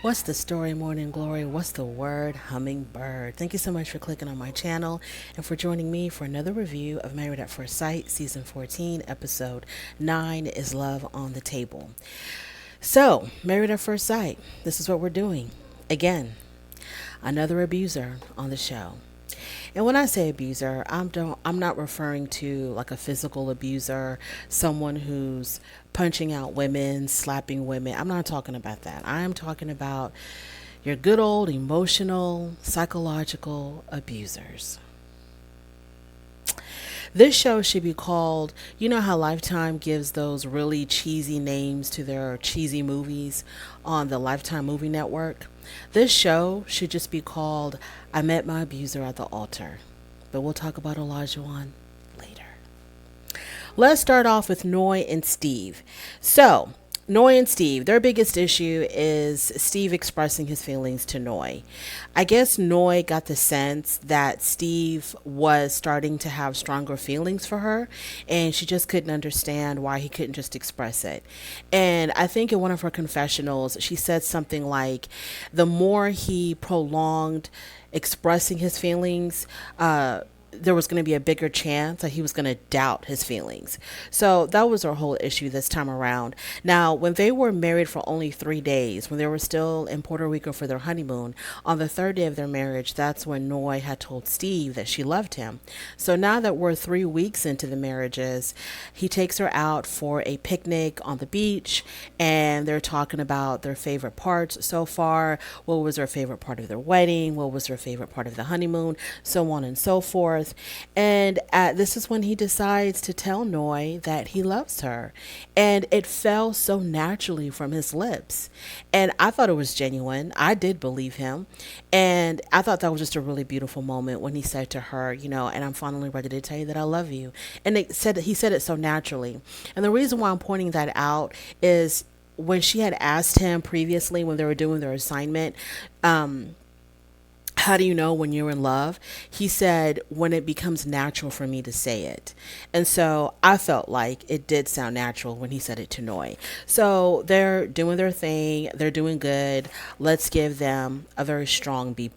What's the story, Morning Glory? What's the word, hummingbird? Thank you so much for clicking on my channel and for joining me for another review of Married at First Sight, Season 14, Episode 9 is Love on the Table. So, Married at First Sight, this is what we're doing. Again, another abuser on the show. And when I say abuser, I'm not referring to like a physical abuser, someone who's punching out women, slapping women. I'm not talking about that. I am talking about your good old emotional, psychological abusers. This show should be called, you know how Lifetime gives those really cheesy names to their cheesy movies on the Lifetime Movie Network? This show should just be called I Met My Abuser at the Altar. But we'll talk about Olajuwon later. Let's start off with Noy and Steve. So, Noy and Steve, their biggest issue is Steve expressing his feelings to Noy. I guess Noy got the sense that Steve was starting to have stronger feelings for her, and she just couldn't understand why he couldn't just express it. And I think in one of her confessionals, she said something like, the more he prolonged expressing his feelings, there was going to be a bigger chance that he was going to doubt his feelings. So that was our whole issue this time around. Now, when they were married for only 3 days, when they were still in Puerto Rico for their honeymoon, on the third day of their marriage, that's when Noy had told Steve that she loved him. So now that we're 3 weeks into the marriages, he takes her out for a picnic on the beach, and they're talking about their favorite parts so far. What was their favorite part of their wedding? What was their favorite part of the honeymoon? So on and so forth. And this is when he decides to tell Noy that he loves her. And it fell so naturally from his lips. And I thought it was genuine. I did believe him. And I thought that was just a really beautiful moment when he said to her, and I'm finally ready to tell you that I love you. And he said it so naturally. And the reason why I'm pointing that out is when she had asked him previously when they were doing their assignment, how do you know when you're in love? He said, when it becomes natural for me to say it. And so I felt like it did sound natural when he said it to Noy. So they're doing their thing. They're doing good. Let's give them a very strong B+.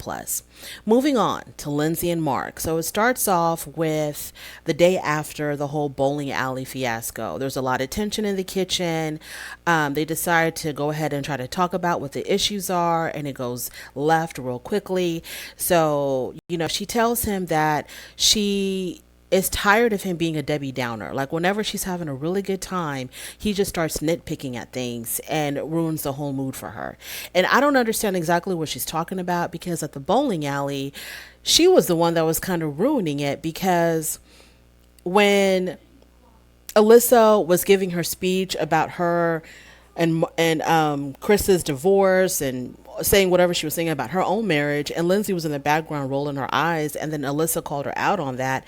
Moving on to Lindsey and Mark. So it starts off with the day after the whole bowling alley fiasco. There's a lot of tension in the kitchen. They decide to go ahead and try to talk about what the issues are, and it goes left real quickly. So, she tells him that she is tired of him being a Debbie Downer. Like whenever she's having a really good time, he just starts nitpicking at things and ruins the whole mood for her. And I don't understand exactly what she's talking about, because at the bowling alley, she was the one that was kind of ruining it, because when Alyssa was giving her speech about her and Chris's divorce and saying whatever she was saying about her own marriage, and Lindsey was in the background rolling her eyes, and then Alyssa called her out on that,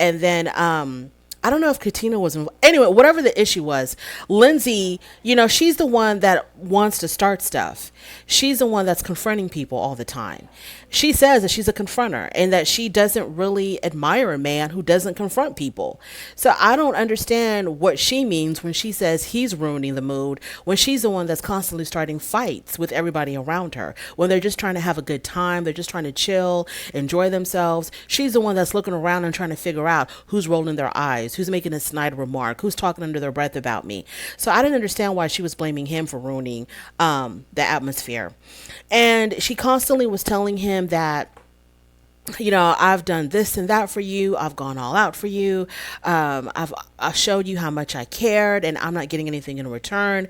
and then I don't know if Katina was anyway, whatever the issue was, Lindsey, she's the one that wants to start stuff. She's the one that's confronting people all the time. She says that she's a confronter and that she doesn't really admire a man who doesn't confront people. So I don't understand what she means when she says he's ruining the mood, when she's the one that's constantly starting fights with everybody around her. When they're just trying to have a good time, they're just trying to chill, enjoy themselves. She's the one that's looking around and trying to figure out who's rolling their eyes, who's making a snide remark, who's talking under their breath about me. So I didn't understand why she was blaming him for ruining the atmosphere. And she constantly was telling him that, I've done this and that for you. I've gone all out for you. I've showed you how much I cared, and I'm not getting anything in return.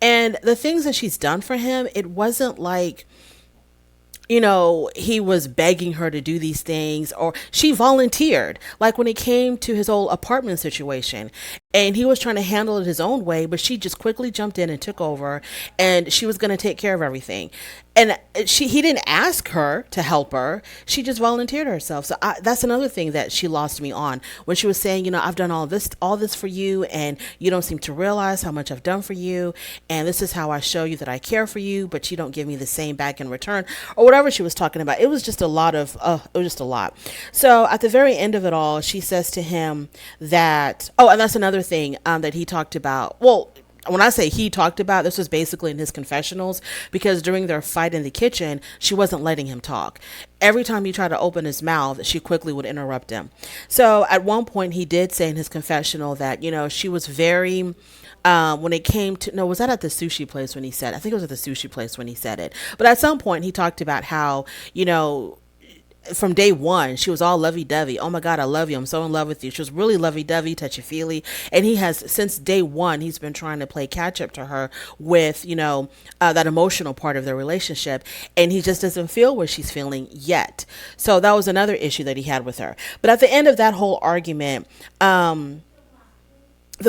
And the things that she's done for him, it wasn't like, he was begging her to do these things, or she volunteered. Like when it came to his old apartment situation, and he was trying to handle it his own way, but she just quickly jumped in and took over, and she was going to take care of everything. And he didn't ask her to help her. She just volunteered herself. So that's another thing that she lost me on, when she was saying, I've done all this for you, and you don't seem to realize how much I've done for you. And this is how I show you that I care for you, but you don't give me the same back in return, or whatever she was talking about. It was just a lot. So at the very end of it all, she says to him that, and that's another thing that he talked about. Well, when I say he talked about, this was basically in his confessionals, because during their fight in the kitchen, she wasn't letting him talk. Every time he tried to open his mouth, she quickly would interrupt him. So at one point, he did say in his confessional that, she was very, when it came to, no, was that at the sushi place when he said, I think it was at the sushi place when he said it. But at some point, he talked about how, from day one, she was all lovey dovey. Oh my God, I love you. I'm so in love with you. She was really lovey dovey, touchy feely. And he has, since day one, he's been trying to play catch up to her with, that emotional part of their relationship. And he just doesn't feel what she's feeling yet. So that was another issue that he had with her. But at the end of that whole argument, the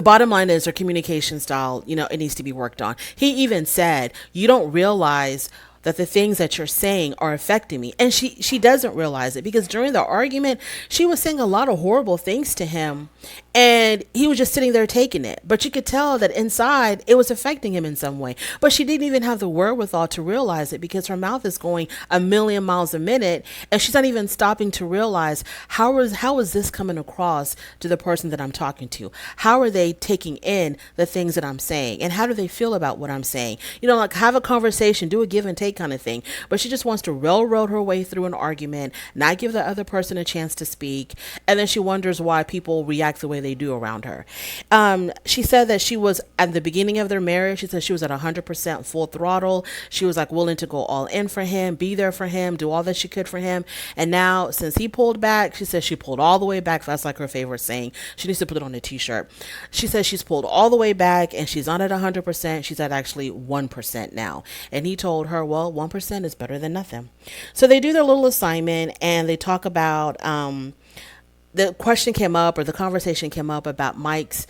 bottom line is her communication style, it needs to be worked on. He even said, you don't realize that the things that you're saying are affecting me. And she doesn't realize it, because during the argument, she was saying a lot of horrible things to him, and he was just sitting there taking it. But you could tell that inside it was affecting him in some way. But she didn't even have the wherewithal to realize it, because her mouth is going a million miles a minute, and she's not even stopping to realize how is this coming across to the person that I'm talking to? How are they taking in the things that I'm saying? And how do they feel about what I'm saying? Like, have a conversation, do a give and take kind of thing. But she just wants to railroad her way through an argument, not give the other person a chance to speak. And then she wonders why people react the way they do around her. She said that she was, at the beginning of their marriage, she said she was at 100% full throttle. She was like willing to go all in for him, be there for him, do all that she could for him. And now, since he pulled back, she says she pulled all the way back. That's like her favorite saying. She needs to put it on a t-shirt. She says she's pulled all the way back, and she's not at 100%. She's at actually 1% now. And he told her, well, 1% is better than nothing. So they do their little assignment, and they talk about, the question came up, or the conversation came up about Mark's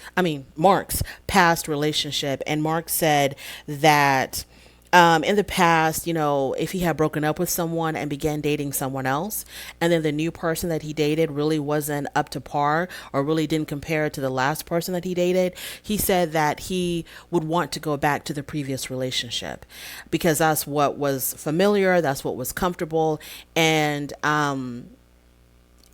past relationship. And Mark said that, in the past, if he had broken up with someone and began dating someone else, and then the new person that he dated really wasn't up to par, or really didn't compare to the last person that he dated, he said that he would want to go back to the previous relationship, because that's what was familiar, that's what was comfortable. And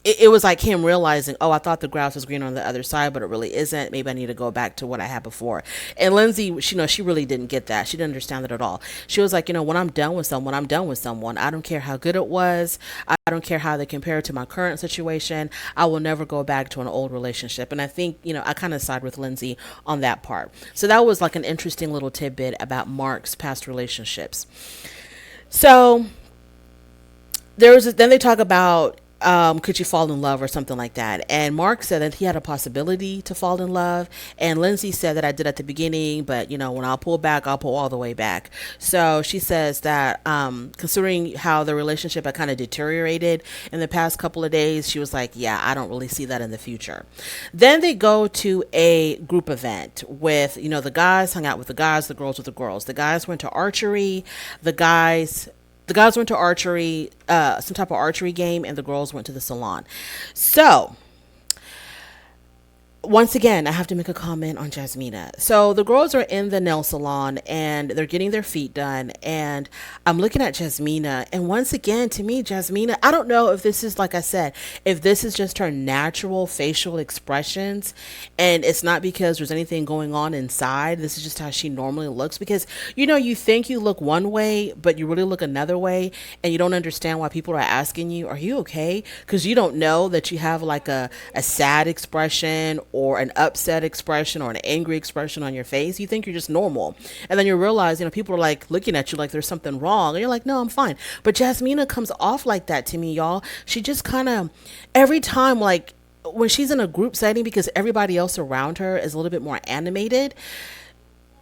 it was like him realizing, oh, I thought the grass was green on the other side, but it really isn't. Maybe I need to go back to what I had before. And Lindsey, she really didn't get that. She didn't understand that at all. She was like, when I'm done with someone, I'm done with someone. I don't care how good it was. I don't care how they compare to my current situation. I will never go back to an old relationship. And I think, I kind of side with Lindsey on that part. So that was like an interesting little tidbit about Mark's past relationships. So then they talk about, could you fall in love or something like that? And Mark said that he had a possibility to fall in love. And Lindsey said that I did at the beginning, but when I'll pull back, I'll pull all the way back. So she says that, considering how the relationship had kind of deteriorated in the past couple of days, she was like, yeah, I don't really see that in the future. Then they go to a group event with, the guys hung out with the guys, the girls with the girls. The guys went to archery. The guys went to archery, some type of archery game, and the girls went to the salon. So, once again, I have to make a comment on Jasmina. So the girls are in the nail salon, and they're getting their feet done, and I'm looking at Jasmina, and once again, to me, Jasmina, I don't know if this is, like I said, if this is just her natural facial expressions, and it's not because there's anything going on inside. This is just how she normally looks, because you think you look one way, but you really look another way, and you don't understand why people are asking you, are you okay? Because you don't know that you have like a sad expression, or an upset expression, or an angry expression on your face. You think you're just normal. And then you realize, people are like looking at you like there's something wrong. And you're like, no, I'm fine. But Jasmina comes off like that to me, y'all. She just kind of, every time, like when she's in a group setting, because everybody else around her is a little bit more animated,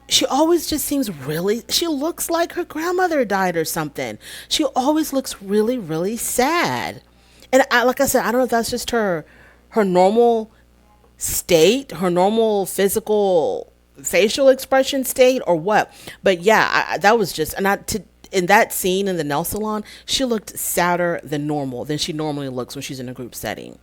she always just seems she looks like her grandmother died or something. She always looks really, really sad. And like I said, I don't know if that's just her normal state, her normal physical facial expression state, or what. But yeah, that was just, in that scene in the nail salon, she looked sadder than she normally looks when she's in a group setting.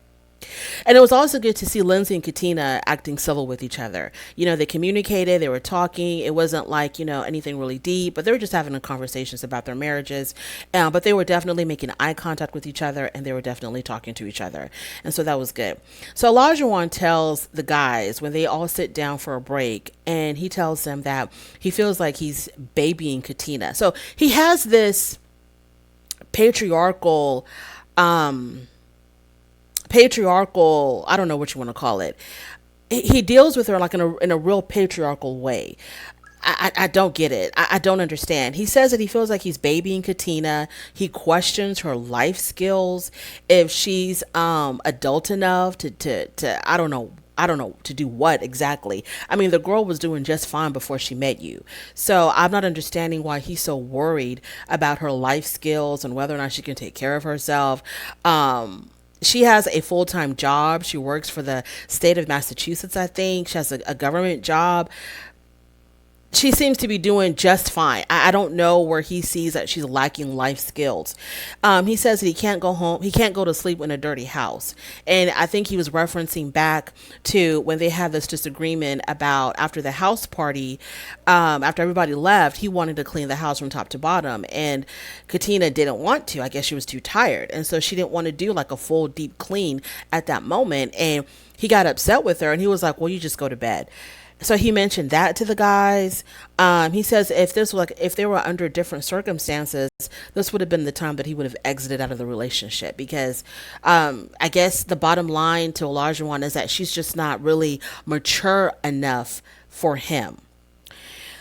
And it was also good to see Lindsey and Katina acting civil with each other. They communicated, they were talking. It wasn't like, anything really deep, but they were just having conversations about their marriages. But they were definitely making eye contact with each other, and they were definitely talking to each other. And so that was good. So Elijah Wan tells the guys when they all sit down for a break, and he tells them that he feels like he's babying Katina. So he has this patriarchal, I don't know what you want to call it. He deals with her like in a real patriarchal way. I don't get it. I don't understand. He says that he feels like he's babying Katina. He questions her life skills, if she's adult enough to I don't know to do what exactly. I mean, the girl was doing just fine before she met you. So I'm not understanding why he's so worried about her life skills and whether or not she can take care of herself. She has a full-time job. She works for the state of Massachusetts, I think. She has a government job. She seems to be doing just fine. I don't know where he sees that she's lacking life skills. He says that he can't go home. He can't go to sleep in a dirty house. And I think he was referencing back to when they had this disagreement about after the house party, after everybody left, he wanted to clean the house from top to bottom. And Katina didn't want to. I guess she was too tired. And so she didn't want to do like a full deep clean at that moment. And he got upset with her and he was like, well, you just go to bed. So he mentioned that to the guys. He says if they were under different circumstances, this would have been the time that he would have exited out of the relationship because I guess the bottom line to Olajuwon is that she's just not really mature enough for him.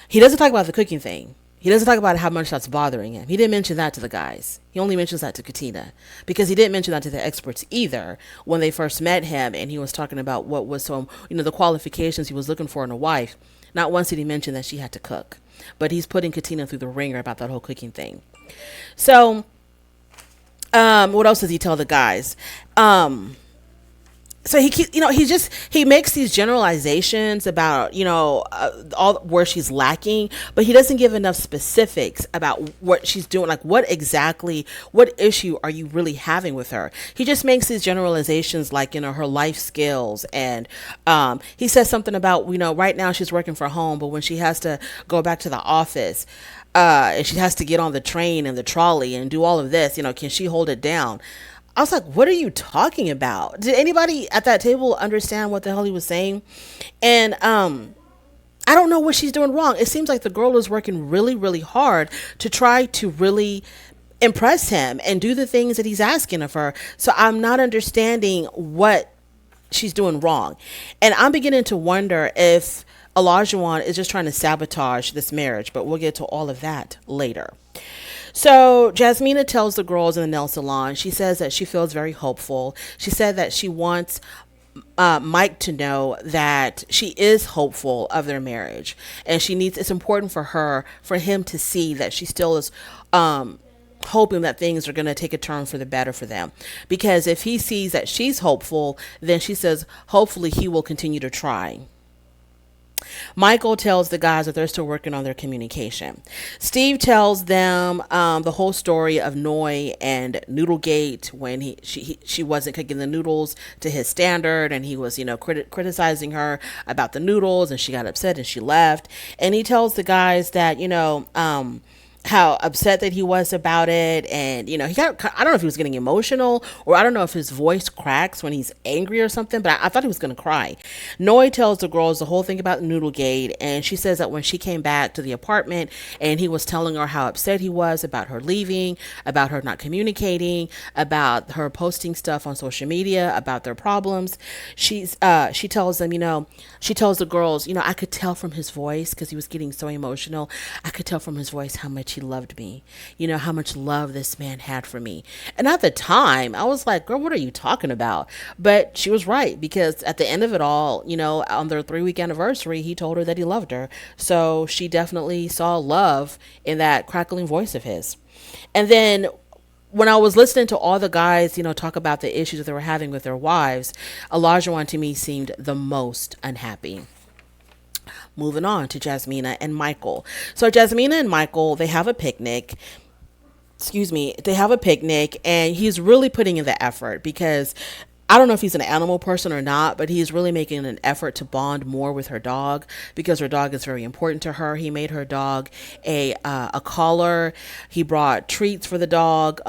He doesn't talk about the cooking thing. He doesn't talk about how much that's bothering him. He didn't mention that to the guys. He only mentions that to Katina because he didn't mention that to the experts either when they first met him and he was talking about what was the qualifications he was looking for in a wife. Not once did he mention that she had to cook, but he's putting Katina through the ringer about that whole cooking thing. So, what else does he tell the guys? So he makes these generalizations about all where she's lacking, but he doesn't give enough specifics about what she's doing, like what issue are you really having with her. He just makes these generalizations like her life skills, and he says something about right now she's working from home, but when she has to go back to the office and she has to get on the train and the trolley and do all of this, can she hold it down? I was like, what are you talking about? Did anybody at that table understand what the hell he was saying? And I don't know what she's doing wrong. It seems like the girl is working really, really hard to try to really impress him and do the things that he's asking of her. So I'm not understanding what she's doing wrong. And I'm beginning to wonder if Olajuwon is just trying to sabotage this marriage, but we'll get to all of that later. So Jasmina tells the girls in the nail salon, she says that she feels very hopeful. She said that she wants Mike to know that she is hopeful of their marriage. And it's important for him to see that she still is hoping that things are going to take a turn for the better for them. Because if he sees that she's hopeful, then she says, hopefully he will continue to try. Michael tells the guys that they're still working on their communication. Steve tells them the whole story of Noi and Noodlegate when she wasn't cooking the noodles to his standard, and he was criticizing her about the noodles, and she got upset and she left. And he tells the guys that how upset that he was about it, and I don't know if he was getting emotional, or I don't know if his voice cracks when he's angry or something, but I thought he was going to cry. Noi tells the girls the whole thing about Noodlegate, and she says that when she came back to the apartment and he was telling her how upset he was about her leaving, about her not communicating, about her posting stuff on social media about their problems, she tells them, she tells the girls, I could tell from his voice, because he was getting so emotional, I could tell from his voice how much he loved me, how much love this man had for me. And at the time I was like, girl, what are you talking about? But she was right, because at the end of it all, on their 3-week anniversary, he told her that he loved her. So she definitely saw love in that crackling voice of his. And then when I was listening to all the guys, talk about the issues that they were having with their wives, Olajuwon to me seemed the most unhappy. Moving on to Jasmina and Michael. So Jasmina and Michael, they have a picnic. They have a picnic, and he's really putting in the effort, because I don't know if he's an animal person or not, but he's really making an effort to bond more with her dog because her dog is very important to her. He made her dog a collar. He brought treats for the dog.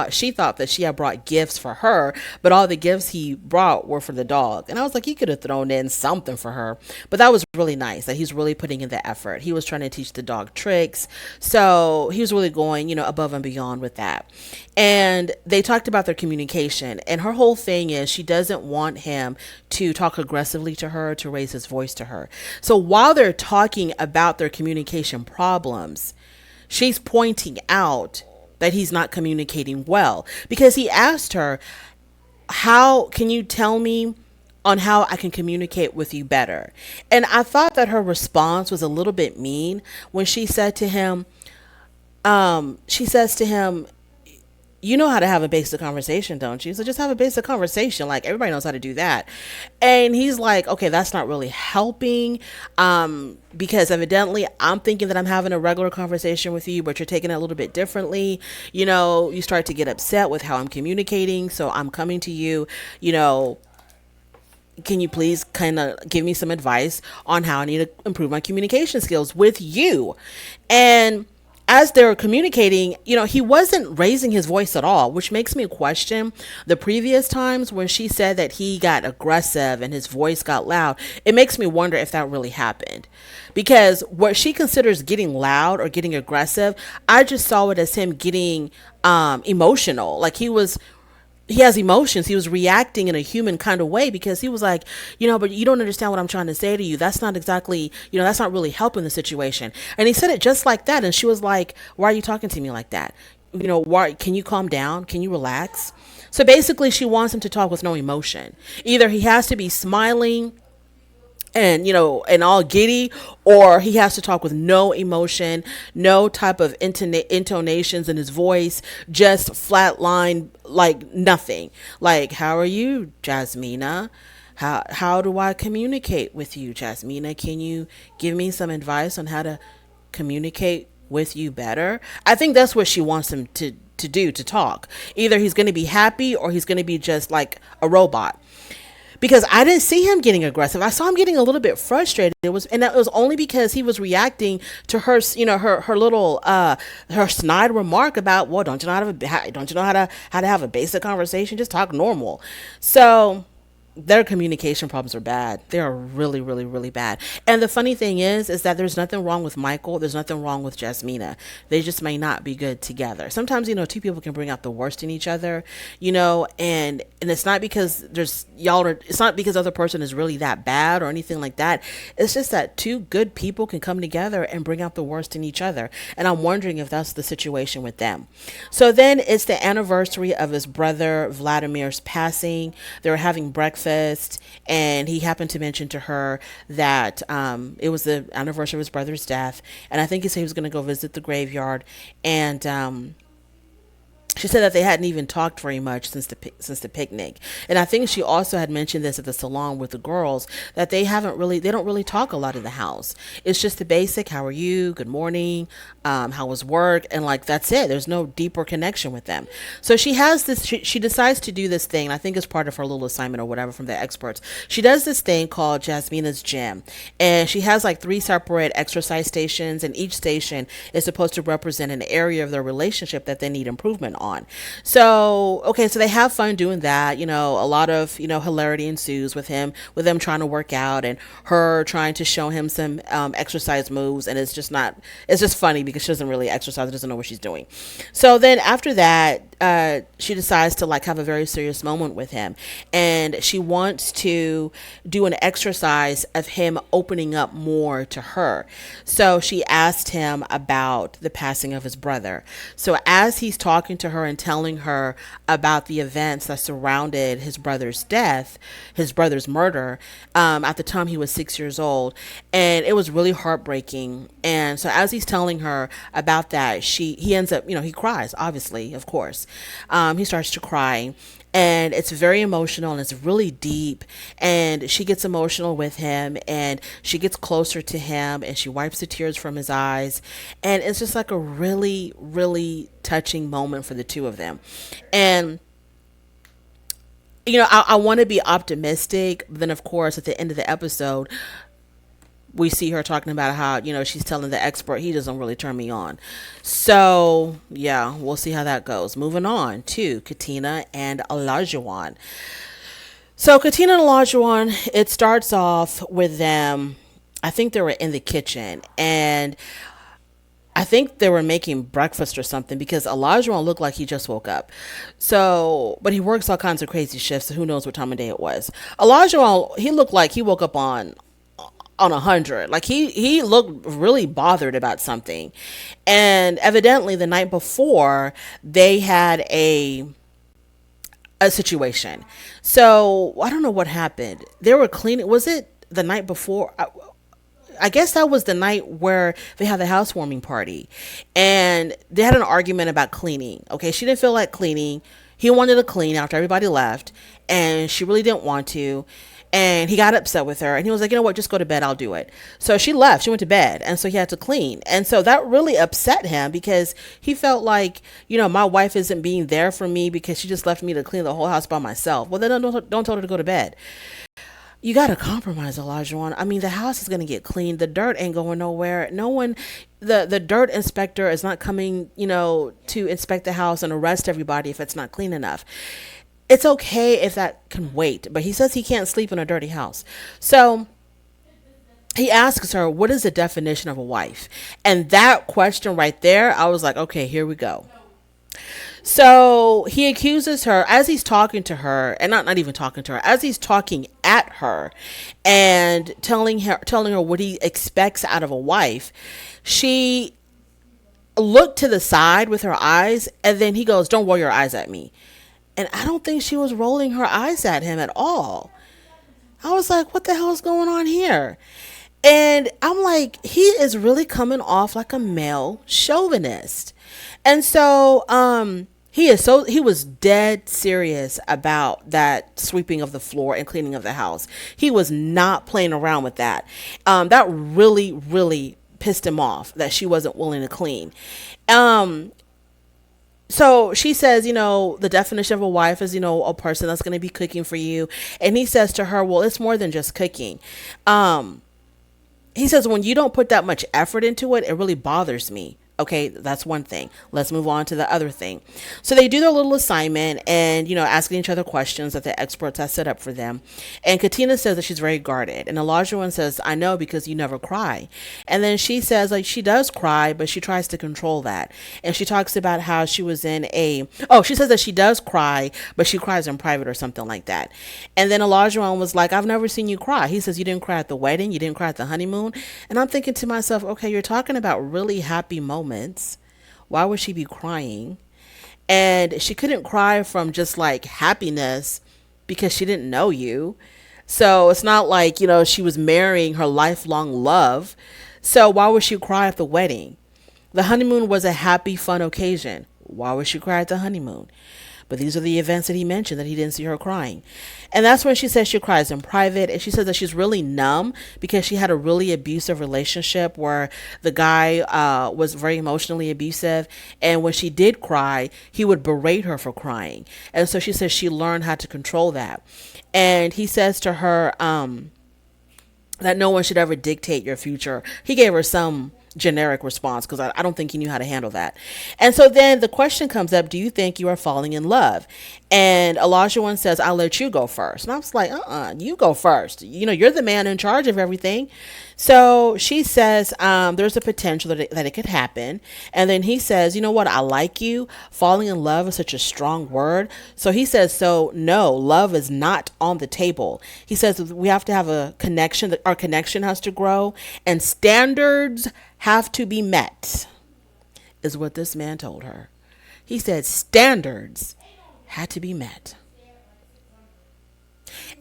She thought that she had brought gifts for her, but all the gifts he brought were for the dog. And I was like, he could have thrown in something for her. But that was really nice that he's really putting in the effort. He was trying to teach the dog tricks. So he was really going, above and beyond with that. And they talked about their communication. And her whole thing is she doesn't want him to talk aggressively to her, to raise his voice to her. So while they're talking about their communication problems, she's pointing out that he's not communicating well because he asked her, how can you tell me on how I can communicate with you better? And I thought that her response was a little bit mean when she said to him, she says to him, you know how to have a basic conversation, don't you? So just have a basic conversation. Like everybody knows how to do that. And he's like, okay, that's not really helping. Because evidently I'm thinking that I'm having a regular conversation with you, but you're taking it a little bit differently. You start to get upset with how I'm communicating. So I'm coming to you, can you please kind of give me some advice on how I need to improve my communication skills with you? And as they're communicating, he wasn't raising his voice at all, which makes me question the previous times when she said that he got aggressive and his voice got loud. It makes me wonder if that really happened, because what she considers getting loud or getting aggressive, I just saw it as him getting emotional. Like he has emotions. He was reacting in a human kind of way because he was like, but you don't understand what I'm trying to say to you. That's not exactly, that's not really helping the situation. And he said it just like that. And she was like, why are you talking to me like that? Why, can you calm down? Can you relax? So basically she wants him to talk with no emotion. Either he has to be smiling and all giddy, or he has to talk with no emotion, no type of intonations in his voice, just flat line, like nothing. Like, how are you, Jasmina? How do I communicate with you, Jasmina? Can you give me some advice on how to communicate with you better? I think that's what she wants him to do, to talk. Either he's going to be happy or he's going to be just like a robot, because I didn't see him getting aggressive. I saw him getting a little bit frustrated. And that was only because he was reacting to her, her little, her snide remark about, well, don't you know how to have a basic conversation? Just talk normal. So their communication problems are bad. They are really, really, really bad. And the funny thing is that there's nothing wrong with Michael. There's nothing wrong with Jasmina. They just may not be good together. Sometimes, two people can bring out the worst in each other, and it's not because it's not because the other person is really that bad or anything like that. It's just that two good people can come together and bring out the worst in each other. And I'm wondering if that's the situation with them. So then it's the anniversary of his brother Vladimir's passing. They were having breakfast, and he happened to mention to her that it was the anniversary of his brother's death, and I think he said he was going to go visit the graveyard, and she said that they hadn't even talked very much since the picnic. And I think she also had mentioned this at the salon with the girls, that they don't really talk a lot in the house. It's just the basic, how are you? Good morning. How was work? And like, that's it. There's no deeper connection with them. So she has this, she decides to do this thing. I think it's part of her little assignment or whatever from the experts. She does this thing called Jasmina's Gym. And she has like 3 separate exercise stations, and each station is supposed to represent an area of their relationship that they need improvement on. So they have fun doing that. A lot of, hilarity ensues with them trying to work out and her trying to show him some exercise moves. And it's just funny because she doesn't really exercise, doesn't know what she's doing. So then after that, she decides to like have a very serious moment with him, and she wants to do an exercise of him opening up more to her. So she asked him about the passing of his brother. So as he's talking to her and telling her about the events that surrounded his brother's death, his brother's murder, at the time he was 6 years old, and it was really heartbreaking. And so as he's telling her about that, he ends up, he cries, obviously, of course. He starts to cry, and it's very emotional and it's really deep, and she gets emotional with him, and she gets closer to him, and she wipes the tears from his eyes, and it's just like a really, really touching moment for the two of them. And I want to be optimistic. But then, of course, at the end of the episode, we see her talking about how, she's telling the expert he doesn't really turn me on. So, yeah, we'll see how that goes. Moving on to Katina and Olajuwon. So, Katina and Olajuwon, it starts off with them. I think they were in the kitchen, and I think they were making breakfast or something because Elijah looked like he just woke up. So, but he works all kinds of crazy shifts. So who knows what time of day it was? Elijah, he looked like he woke up on 100. Like he looked really bothered about something, and evidently the night before they had a situation. So I don't know what happened. They were cleaning. Was it the night before? I guess that was the night where they had the housewarming party, and they had an argument about cleaning. Okay, she didn't feel like cleaning. He wanted to clean after everybody left, and she really didn't want to. And he got upset with her, and he was like, you know what, just go to bed, I'll do it. So she left, she went to bed, and so he had to clean. And so that really upset him because he felt like, my wife isn't being there for me because she just left me to clean the whole house by myself. Well, then don't tell her to go to bed. You got to compromise, Olajuwon. I mean, the house is going to get cleaned. The dirt ain't going nowhere. No one, the dirt inspector is not coming, to inspect the house and arrest everybody if it's not clean enough. It's okay if that can wait, but he says he can't sleep in a dirty house. So he asks her, what is the definition of a wife? And that question right there, I was like, okay, here we go. So he accuses her as he's talking to her, and not even talking to her, as he's talking at her and telling her what he expects out of a wife. She looked to the side with her eyes, and then he goes, don't roll your eyes at me. And I don't think she was rolling her eyes at him at all. I was like, what the hell is going on here? And I'm like, he is really coming off like a male chauvinist. And so, he was dead serious about that sweeping of the floor and cleaning of the house. He was not playing around with that. That really, really pissed him off that she wasn't willing to clean. So she says, the definition of a wife is, a person that's going to be cooking for you. And he says to her, well, it's more than just cooking. He says, when you don't put that much effort into it, it really bothers me. Okay, that's one thing. Let's move on to the other thing. So they do their little assignment and, asking each other questions that the experts have set up for them. And Katina says that she's very guarded. And Olajuwon says, I know because you never cry. And then she says, she does cry, but she tries to control that. And she talks about how she was she says that she does cry, but she cries in private or something like that. And then Olajuwon was like, I've never seen you cry. He says, you didn't cry at the wedding. You didn't cry at the honeymoon. And I'm thinking to myself, okay, you're talking about really happy moments. Why would she be crying? And she couldn't cry from just like happiness because she didn't know you. So it's not like, she was marrying her lifelong love. So why would she cry at the wedding? The honeymoon was a happy, fun occasion. Why would she cry at the honeymoon? But these are the events that he mentioned that he didn't see her crying. And that's when she says she cries in private. And she says that she's really numb because she had a really abusive relationship where the guy was very emotionally abusive. And when she did cry, he would berate her for crying. And so she says she learned how to control that. And he says to her that no one should ever dictate your future. He gave her some generic response because I don't think he knew how to handle that. And so then the question comes up, do you think you are falling in love? And Olajuwon says, I'll let you go first. And I was like, you go first. You're the man in charge of everything. So she says, there's a potential that it could happen. And then he says, you know what? I like you. Falling in love is such a strong word. So he says, so no, love is not on the table. He says we have to have a connection, that our connection has to grow and standards have to be met, is what this man told her. He said standards had to be met.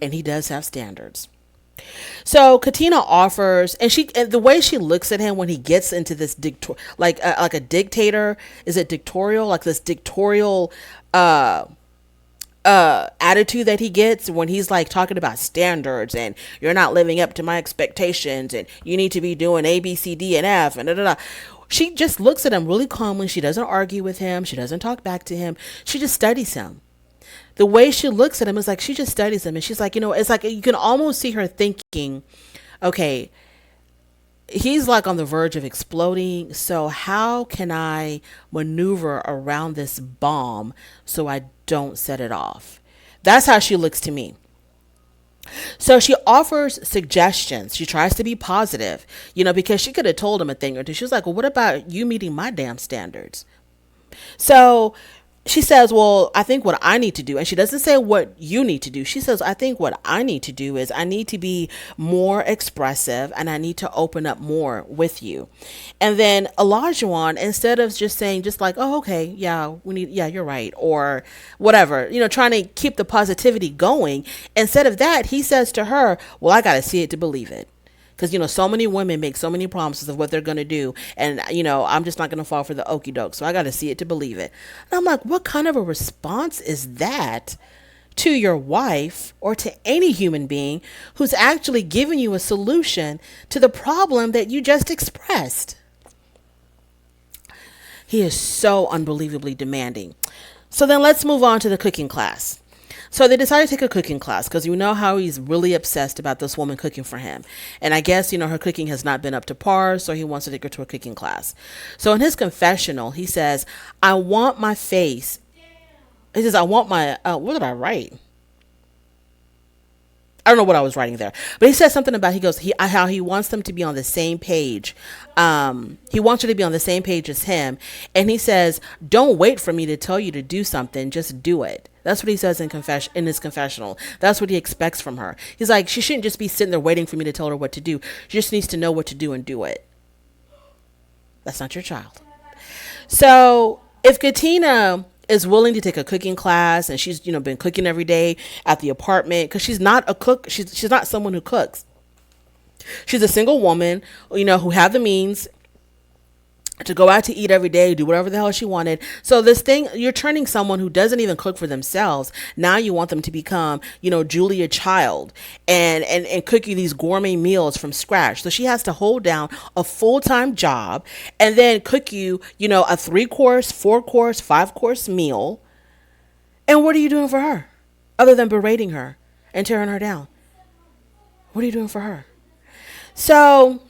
And he does have standards. So Katina offers, and the way she looks at him when he gets into this like a dictator, is it dictatorial? Like this dictatorial attitude that he gets when he's like talking about standards and you're not living up to my expectations and you need to be doing A, B, C, D, and F and da, da, da. She just looks at him really calmly. She doesn't argue with him. She doesn't talk back to him. She just studies him. The way she looks at him is like she just studies him, and she's like, it's like you can almost see her thinking, okay, he's like on the verge of exploding. So how can I maneuver around this bomb so I don't set it off? That's how she looks to me. So she offers suggestions. She tries to be positive, because she could have told him a thing or two. She was like, well, what about you meeting my damn standards? So she says, well, I think what I need to do, and she doesn't say what you need to do. She says, I think what I need to do is I need to be more expressive and I need to open up more with you. And then Olajuwon, instead of just saying, just like, oh, okay, yeah, you're right, or whatever, trying to keep the positivity going, instead of that, he says to her, well, I got to see it to believe it. Because, so many women make so many promises of what they're going to do. And, I'm just not going to fall for the okie doke. So I got to see it to believe it. And I'm like, what kind of a response is that to your wife or to any human being who's actually giving you a solution to the problem that you just expressed? He is so unbelievably demanding. So then let's move on to the cooking class. So they decided to take a cooking class because you know how he's really obsessed about this woman cooking for him. And I guess, her cooking has not been up to par, so he wants to take her to a cooking class. So in his confessional, he says, I want my face. He says, I want my, what did I write? I don't know what I was writing there, but he says something about, how he wants them to be on the same page. He wants you to be on the same page as him. And he says, don't wait for me to tell you to do something. Just do it. That's what he says in his confessional. That's what he expects from her. He's like, she shouldn't just be sitting there waiting for me to tell her what to do. She just needs to know what to do and do it. That's not your child. So if Katina is willing to take a cooking class and she's, been cooking every day at the apartment, because she's not a cook. She's not someone who cooks. She's a single woman, who had the means to go out to eat every day, do whatever the hell she wanted. So this thing, you're turning someone who doesn't even cook for themselves. Now you want them to become, Julia Child and cook you these gourmet meals from scratch. So she has to hold down a full-time job and then cook you, a 3-course, 4-course, 5-course meal. And what are you doing for her other than berating her and tearing her down? What are you doing for her? So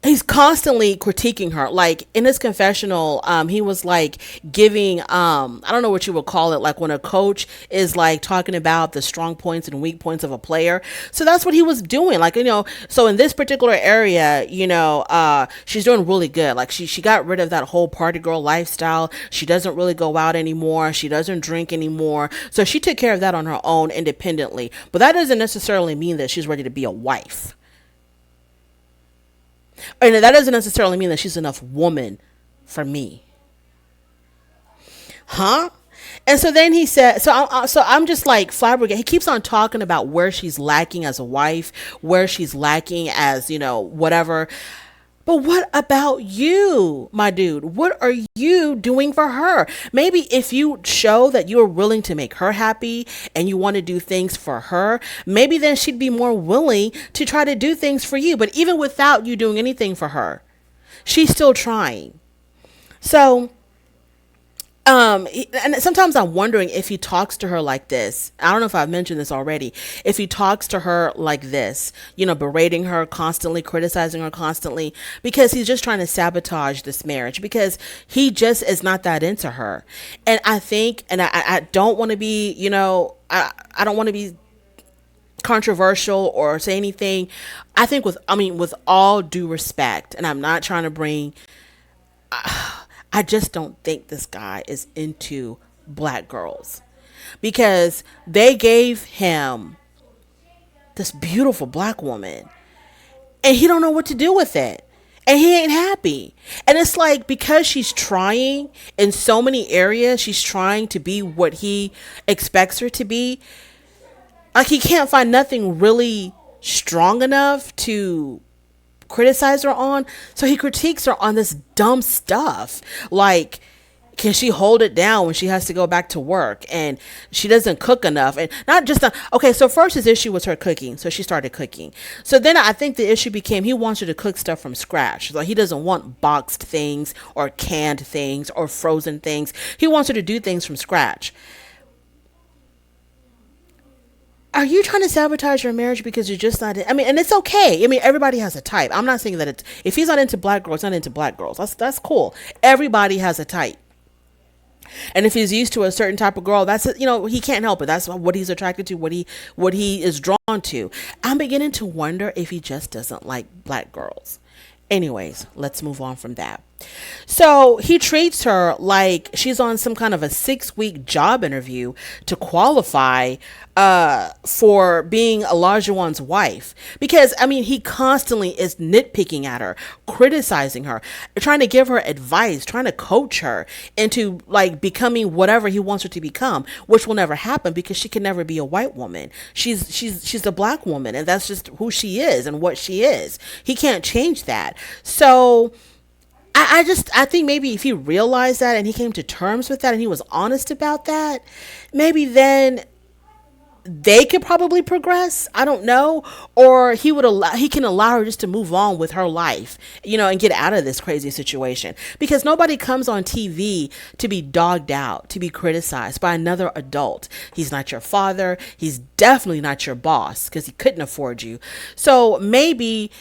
he's constantly critiquing her. Like in his confessional, he was like giving, I don't know what you would call it, like when a coach is like talking about the strong points and weak points of a player. So that's what he was doing. Like, so in this particular area, she's doing really good. Like she got rid of that whole party girl lifestyle. She doesn't really go out anymore. She doesn't drink anymore. So she took care of that on her own independently. But that doesn't necessarily mean that she's ready to be a wife. And that doesn't necessarily mean that she's enough woman for me. Huh? And so then he said, so I'm just like flabbergasted. He keeps on talking about where she's lacking as a wife, where she's lacking as, whatever. But what about you, my dude? What are you doing for her? Maybe if you show that you're willing to make her happy and you want to do things for her, maybe then she'd be more willing to try to do things for you. But even without you doing anything for her, she's still trying. So and sometimes I'm wondering if he talks to her like this. I don't know if I've mentioned this already. If he talks to her like this, berating her constantly, criticizing her constantly, because he's just trying to sabotage this marriage, because he just is not that into her. And I think, and I don't want to be, I don't want to be controversial or say anything. I think with all due respect, and I'm not trying to bring, I just don't think this guy is into black girls, because they gave him this beautiful black woman and he don't know what to do with it. And he ain't happy. And it's like, because she's trying in so many areas, she's trying to be what he expects her to be. Like, he can't find nothing really strong enough to criticize her on, so he critiques her on this dumb stuff. Like, can she hold it down when she has to go back to work and she doesn't cook enough? And not just okay, so first his issue was her cooking, so she started cooking. So then I think the issue became he wants her to cook stuff from scratch. So he doesn't want boxed things or canned things or frozen things. He wants her to do things from scratch. Are you trying to sabotage your marriage because you're just not? I mean, and it's okay. I mean, everybody has a type. I'm not saying that it's if he's not into black girls, not into black girls. That's cool. Everybody has a type. And if he's used to a certain type of girl, that's he can't help it. That's what he's attracted to, what he is drawn to. I'm beginning to wonder if he just doesn't like black girls. Anyways, let's move on from that. So he treats her like she's on some kind of a 6-week job interview to qualify for being Olajuwon's wife. Because, I mean, he constantly is nitpicking at her, criticizing her, trying to give her advice, trying to coach her into like becoming whatever he wants her to become, which will never happen because she can never be a white woman. She's a black woman, and that's just who she is and what she is. He can't change that. So I think maybe if he realized that and he came to terms with that and he was honest about that, maybe then they could probably progress. I don't know. Or he can allow her just to move on with her life, and get out of this crazy situation. Because nobody comes on TV to be dogged out, to be criticized by another adult. He's not your father. He's definitely not your boss because he couldn't afford you. So maybe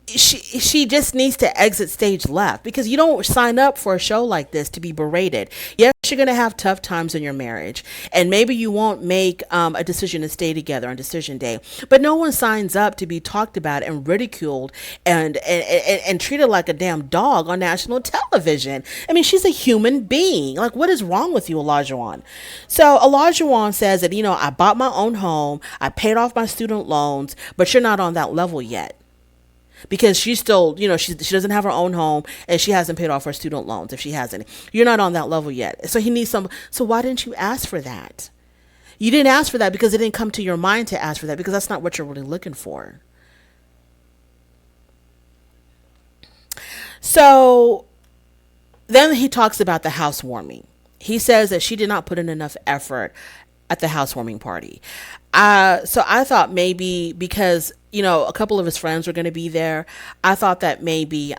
she just needs to exit stage left, because you don't sign up for a show like this to be berated. Yes, you're going to have tough times in your marriage, and maybe you won't make a decision to stay together on decision day, but no one signs up to be talked about and ridiculed and treated like a damn dog on national television. I mean, she's a human being. Like, what is wrong with you, Olajuwon? So Olajuwon says that, I bought my own home, I paid off my student loans, but you're not on that level yet. Because she's still, she doesn't have her own home and she hasn't paid off her student loans, if she has any. You're not on that level yet. So he needs some. So why didn't you ask for that? You didn't ask for that because it didn't come to your mind to ask for that, because that's not what you're really looking for. So then he talks about the housewarming. He says that she did not put in enough effort at the housewarming party. So I thought maybe because, a couple of his friends were going to be there, I thought that maybe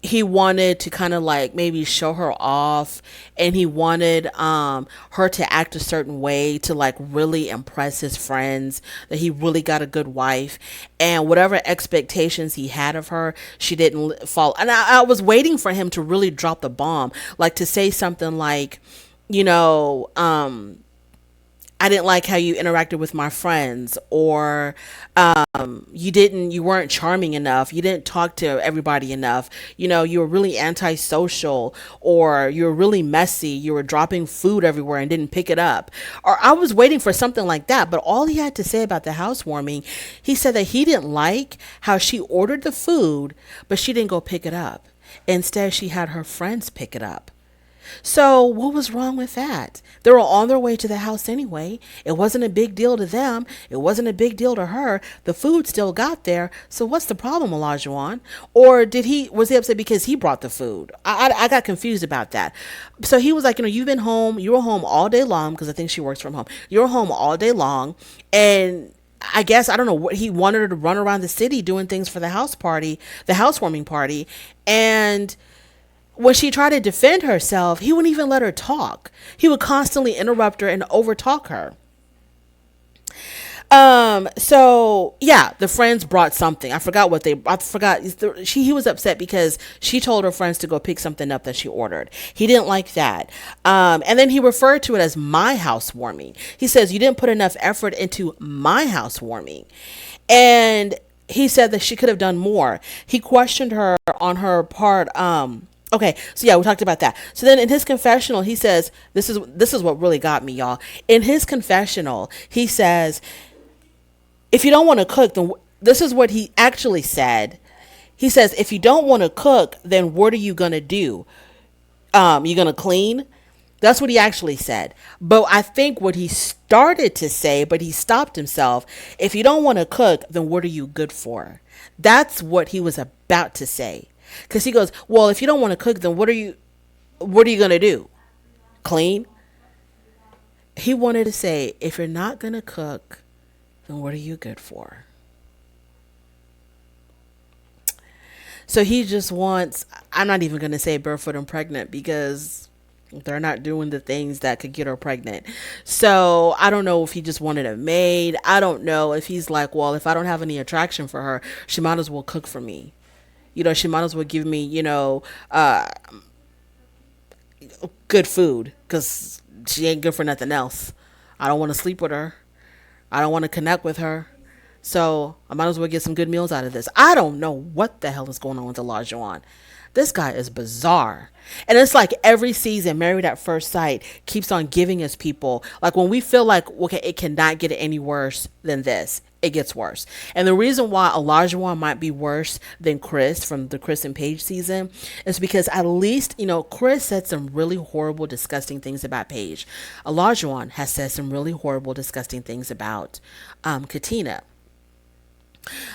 he wanted to kind of like maybe show her off, and he wanted her to act a certain way to like really impress his friends that he really got a good wife, and whatever expectations he had of her, she didn't fall. And I was waiting for him to really drop the bomb, like to say something like, I didn't like how you interacted with my friends, or you weren't charming enough. You didn't talk to everybody enough. You were really antisocial, or you were really messy. You were dropping food everywhere and didn't pick it up. Or I was waiting for something like that. But all he had to say about the housewarming, he said that he didn't like how she ordered the food, but she didn't go pick it up. Instead, she had her friends pick it up. So what was wrong with that? They were on their way to the house anyway. It wasn't a big deal to them. It wasn't a big deal to her. The food still got there. So what's the problem, Olajuwon? Or was he upset because he brought the food? I got confused about that. So he was like, you've been home. You were home all day long, because I think she works from home. You were home all day long. And I guess, I don't know what he wanted her to run around the city doing things for the housewarming party. And when she tried to defend herself, he wouldn't even let her talk. He would constantly interrupt her and overtalk her. So yeah, the friends brought something. I forgot. He was upset because she told her friends to go pick something up that she ordered. He didn't like that. And then he referred to it as my housewarming. He says, you didn't put enough effort into my housewarming. And he said that she could have done more. He questioned her on her part. Okay, so yeah, we talked about that. So then in his confessional, he says, this is what really got me, y'all. In his confessional, he says, if you don't want to cook, then this is what he actually said. He says, if you don't want to cook, then what are you going to do? You going to clean? That's what he actually said. But I think what he started to say, but he stopped himself. If you don't want to cook, then what are you good for? That's what he was about to say. Because he goes, well, if you don't want to cook, then what are you? What are you going to do? Clean? He wanted to say, if you're not going to cook, then what are you good for? So he just wants, I'm not even going to say barefoot and pregnant because they're not doing the things that could get her pregnant. So I don't know if he just wanted a maid. I don't know if he's like, well, if I don't have any attraction for her, she might as well cook for me. She might as well give me, good food because she ain't good for nothing else. I don't want to sleep with her. I don't want to connect with her. So I might as well get some good meals out of this. I don't know what the hell is going on with Olajuwon. This guy is bizarre. And it's like every season, Married at First Sight keeps on giving us people. Like when we feel like, okay, it cannot get any worse than this, it gets worse. And the reason why Olajuwon might be worse than Chris from the Chris and Paige season is because at least, Chris said some really horrible, disgusting things about Paige. Olajuwon has said some really horrible, disgusting things about Katina.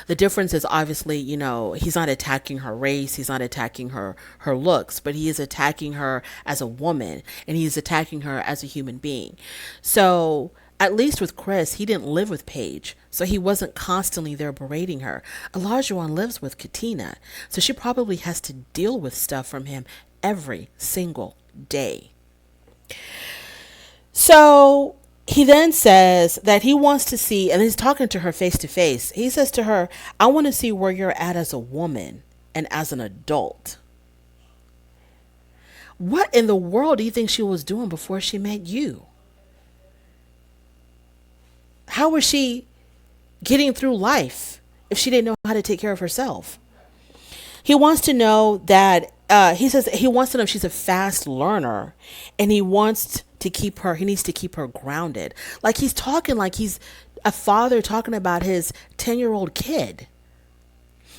The difference is obviously, he's not attacking her race, he's not attacking her looks, but he is attacking her as a woman and he's attacking her as a human being. So at least with Chris, he didn't live with Paige, so he wasn't constantly there berating her. Olajuwon lives with Katina, so she probably has to deal with stuff from him every single day. So he then says that he wants to see, and he's talking to her face to face. He says to her, I want to see where you're at as a woman and as an adult. What in the world do you think she was doing before she met you? How was she getting through life if she didn't know how to take care of herself? He wants to know that, he says he wants to know if she's a fast learner and he needs to keep her grounded. Like he's talking like he's a father talking about his 10-year-old kid.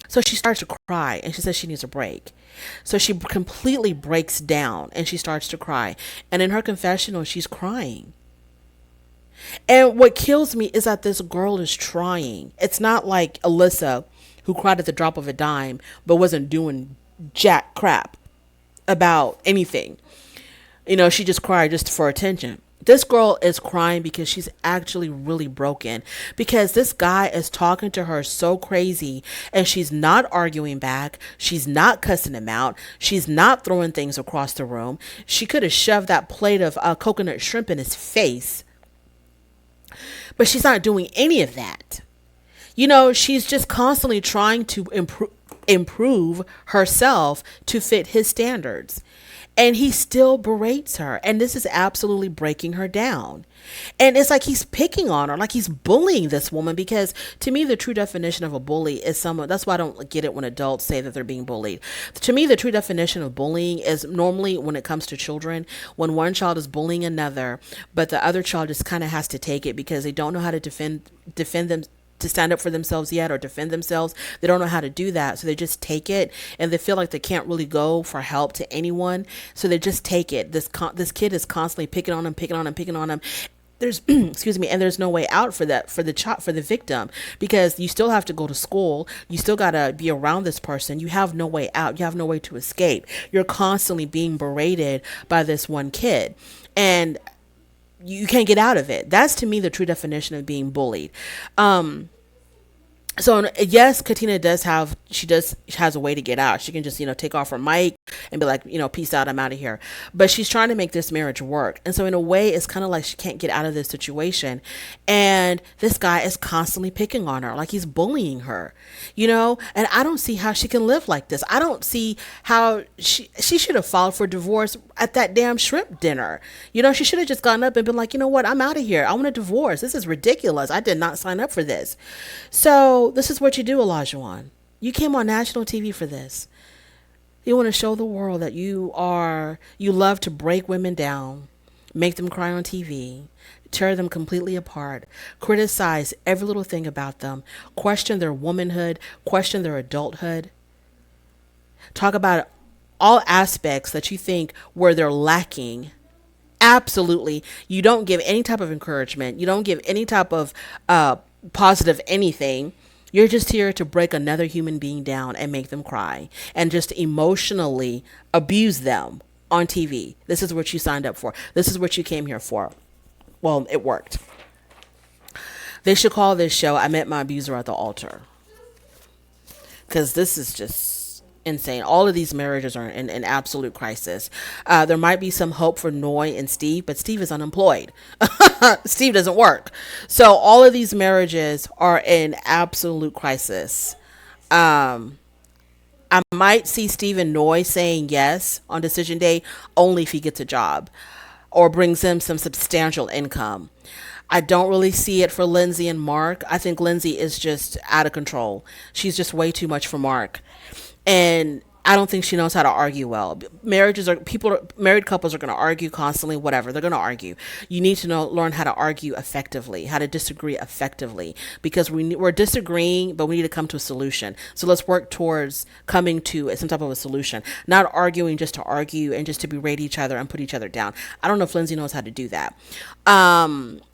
So she starts to cry and she says she needs a break. So she completely breaks down and she starts to cry. And in her confessional, she's crying. And what kills me is that this girl is trying. It's not like Alyssa, who cried at the drop of a dime, but wasn't doing jack crap about anything. She just cried just for attention. This girl is crying because she's actually really broken, because this guy is talking to her so crazy and she's not arguing back. She's not cussing him out. She's not throwing things across the room. She could have shoved that plate of coconut shrimp in his face, but she's not doing any of that. She's just constantly trying to improve herself to fit his standards. And he still berates her. And this is absolutely breaking her down. And it's like he's picking on her, like he's bullying this woman, because to me, the true definition of a bully is someone, that's why I don't get it when adults say that they're being bullied. To me, the true definition of bullying is normally when it comes to children, when one child is bullying another, but the other child just kind of has to take it because they don't know how to defend them, to stand up for themselves yet or defend themselves. They don't know how to do that. So they just take it and they feel like they can't really go for help to anyone. So they just take it. This kid is constantly picking on him. There's excuse me, and there's no way out for that, for the victim, because you still have to go to school. You still got to be around this person. You have no way out. You have no way to escape. You're constantly being berated by this one kid. And you can't get out of it. That's to me the true definition of being bullied. So yes, Katina has a way to get out. She can just, take off her mic and be like, peace out, I'm out of here. But she's trying to make this marriage work. And so in a way, it's kind of like she can't get out of this situation. And this guy is constantly picking on her, like he's bullying her, and I don't see how she can live like this. I don't see how she should have filed for divorce at that damn shrimp dinner. She should have just gotten up and been like, you know what, I'm out of here. I want a divorce. This is ridiculous. I did not sign up for this. So this is what you do, Olajuwon. You came on national TV for this. You want to show the world that you love to break women down, make them cry on TV, tear them completely apart, criticize every little thing about them, question their womanhood, question their adulthood, talk about all aspects that you think where they're lacking. Absolutely. You don't give any type of encouragement. You don't give any type of positive anything. You're just here to break another human being down and make them cry and just emotionally abuse them on TV. This is what you signed up for. This is what you came here for. Well, it worked. They should call this show "I Met My Abuser at the Altar," because this is just insane. All of these marriages are in absolute crisis. There might be some hope for Noy and Steve, but Steve is unemployed. Steve doesn't work. So all of these marriages are in absolute crisis. I might see Steve and Noy saying yes on decision day only if he gets a job or brings him some substantial income. I don't really see it for Lindsey and Mark. I think Lindsey is just out of control. She's just way too much for Mark. And I don't think she knows how to argue well. Married couples are going to argue constantly, whatever. They're going to argue. You need to learn how to argue effectively, how to disagree effectively, because we're disagreeing, but we need to come to a solution. So let's work towards coming to some type of a solution, not arguing just to argue and just to berate each other and put each other down. I don't know if Lindsey knows how to do that.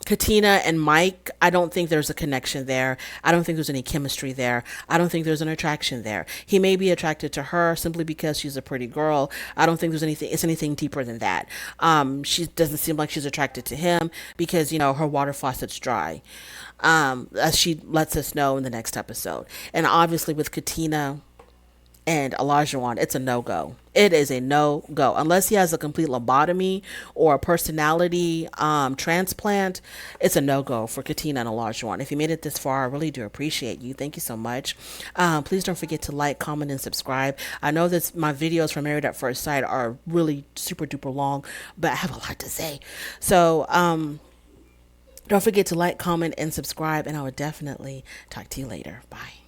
Katina and Mike, I don't think there's a connection there. I don't think there's any chemistry there. I don't think there's an attraction there. He may be attracted to her simply because she's a pretty girl. I don't think it's anything deeper than that. She doesn't seem like she's attracted to him because, her water faucet's dry. As she lets us know in the next episode. And obviously with Katina and Elijah Wan, it's a no-go. It is a no-go. Unless he has a complete lobotomy or a personality transplant, it's a no-go for Katina and Elijah Wan. If you made it this far, I really do appreciate you. Thank you so much. Please don't forget to like, comment, and subscribe. I know that my videos from Married at First Sight are really super duper long, but I have a lot to say. So don't forget to like, comment, and subscribe, and I will definitely talk to you later. Bye.